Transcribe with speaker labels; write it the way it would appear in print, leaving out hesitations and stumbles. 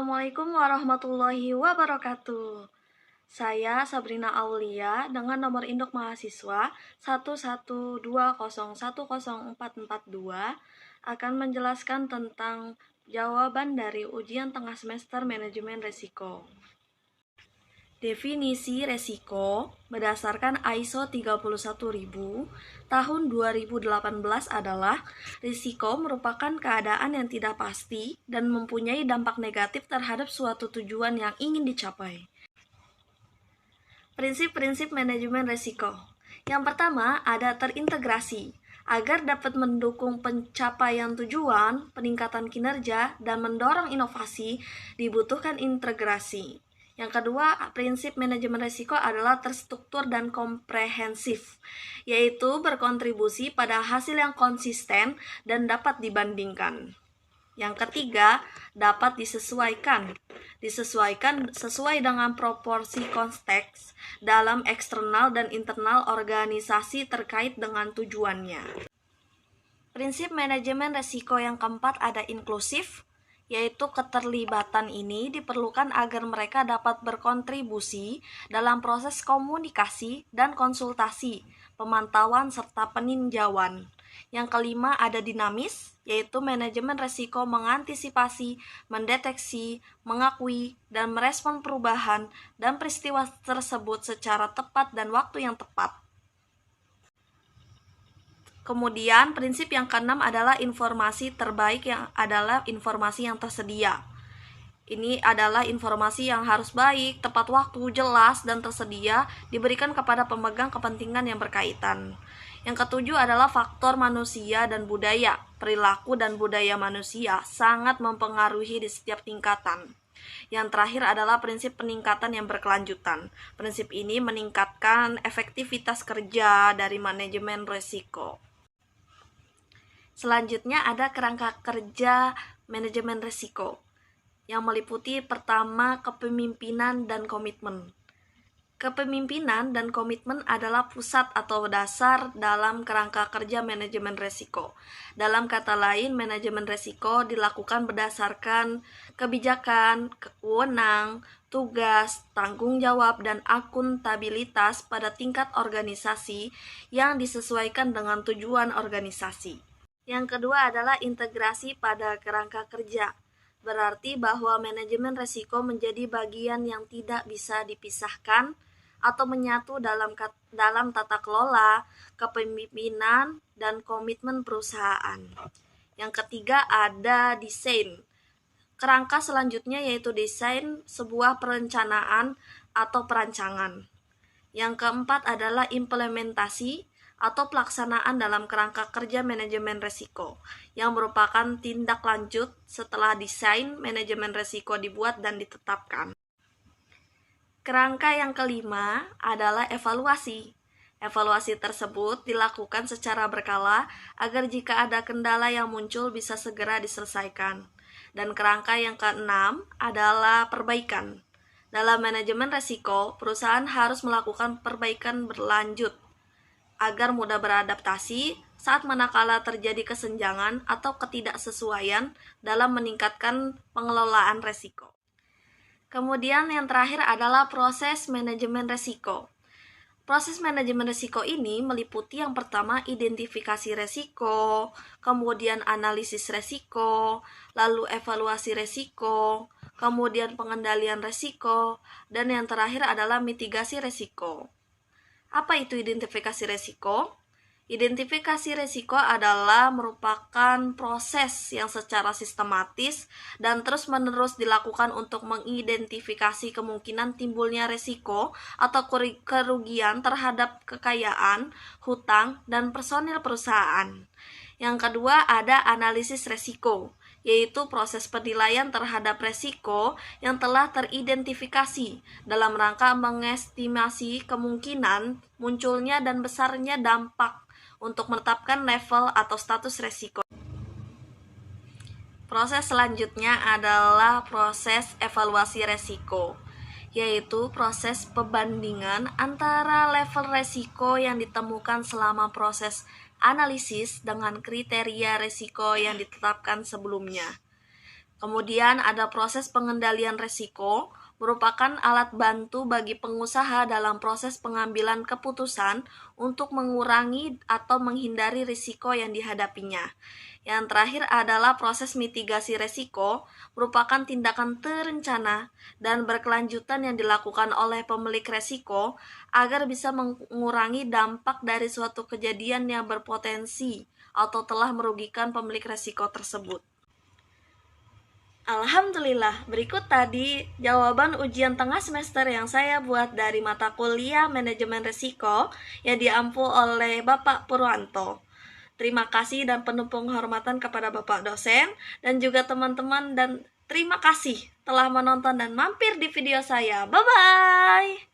Speaker 1: Assalamualaikum warahmatullahi wabarakatuh. Saya Sabrina Aulia dengan nomor induk mahasiswa 112010442 akan menjelaskan tentang jawaban dari ujian tengah semester manajemen risiko. Definisi resiko berdasarkan ISO 31000 tahun 2018 adalah risiko merupakan keadaan yang tidak pasti dan mempunyai dampak negatif terhadap suatu tujuan yang ingin dicapai. Prinsip-prinsip manajemen risiko. Yang pertama ada terintegrasi. Agar dapat mendukung pencapaian tujuan, peningkatan kinerja, dan mendorong inovasi, dibutuhkan integrasi. Yang kedua, prinsip manajemen risiko adalah terstruktur dan komprehensif, yaitu berkontribusi pada hasil yang konsisten dan dapat dibandingkan. Yang ketiga, dapat disesuaikan sesuai dengan proporsi konteks dalam eksternal dan internal organisasi terkait dengan tujuannya. Prinsip manajemen risiko yang keempat ada inklusif, yaitu keterlibatan ini diperlukan agar mereka dapat berkontribusi dalam proses komunikasi dan konsultasi, pemantauan, serta peninjauan. Yang kelima ada dinamis, yaitu manajemen risiko mengantisipasi, mendeteksi, mengakui, dan merespon perubahan dan peristiwa tersebut secara tepat dan waktu yang tepat. Kemudian prinsip yang keenam adalah informasi terbaik yang adalah informasi yang tersedia. Ini adalah informasi yang harus baik, tepat waktu, jelas, dan tersedia diberikan kepada pemegang kepentingan yang berkaitan. Yang ketujuh adalah faktor manusia dan budaya. Perilaku dan budaya manusia sangat mempengaruhi di setiap tingkatan. Yang terakhir adalah prinsip peningkatan yang berkelanjutan. Prinsip ini meningkatkan efektivitas kerja dari manajemen risiko. Selanjutnya ada kerangka kerja manajemen risiko yang meliputi pertama kepemimpinan dan komitmen. Kepemimpinan dan komitmen adalah pusat atau dasar dalam kerangka kerja manajemen risiko. Dalam kata lain, manajemen risiko dilakukan berdasarkan kebijakan, wewenang, tugas, tanggung jawab, dan akuntabilitas pada tingkat organisasi yang disesuaikan dengan tujuan organisasi. Yang kedua adalah integrasi pada kerangka kerja. Berarti bahwa manajemen risiko menjadi bagian yang tidak bisa dipisahkan atau menyatu dalam tata kelola, kepemimpinan, dan komitmen perusahaan. Yang ketiga ada desain. Kerangka selanjutnya yaitu desain sebuah perencanaan atau perancangan. Yang keempat adalah implementasi atau pelaksanaan dalam kerangka kerja manajemen risiko yang merupakan tindak lanjut setelah desain manajemen risiko dibuat dan ditetapkan. Kerangka yang kelima adalah evaluasi. Evaluasi tersebut dilakukan secara berkala agar jika ada kendala yang muncul bisa segera diselesaikan. Dan kerangka yang keenam adalah perbaikan. Dalam manajemen risiko, perusahaan harus melakukan perbaikan berlanjut agar mudah beradaptasi saat manakala terjadi kesenjangan atau ketidaksesuaian dalam meningkatkan pengelolaan risiko. Kemudian yang terakhir adalah proses manajemen risiko. Proses manajemen risiko ini meliputi yang pertama identifikasi risiko, kemudian analisis risiko, lalu evaluasi risiko, kemudian pengendalian risiko, dan yang terakhir adalah mitigasi risiko. Apa itu identifikasi risiko? Identifikasi risiko adalah merupakan proses yang secara sistematis dan terus-menerus dilakukan untuk mengidentifikasi kemungkinan timbulnya risiko atau kerugian terhadap kekayaan, hutang, dan personil perusahaan. Yang kedua ada analisis risiko, yaitu proses penilaian terhadap risiko yang telah teridentifikasi dalam rangka mengestimasi kemungkinan munculnya dan besarnya dampak untuk menetapkan level atau status risiko. Proses selanjutnya adalah proses evaluasi risiko, yaitu proses pembandingan antara level risiko yang ditemukan selama proses analisis dengan kriteria risiko yang ditetapkan sebelumnya. Kemudian ada proses pengendalian risiko, merupakan alat bantu bagi pengusaha dalam proses pengambilan keputusan untuk mengurangi atau menghindari risiko yang dihadapinya. Yang terakhir adalah proses mitigasi risiko, merupakan tindakan terencana dan berkelanjutan yang dilakukan oleh pemilik risiko agar bisa mengurangi dampak dari suatu kejadian yang berpotensi atau telah merugikan pemilik risiko tersebut. Alhamdulillah, berikut tadi jawaban ujian tengah semester yang saya buat dari mata kuliah Manajemen Risiko yang diampu oleh Bapak Purwanto. Terima kasih dan penuh penghormatan kepada Bapak dosen dan juga teman-teman, dan terima kasih telah menonton dan mampir di video saya. Bye-bye!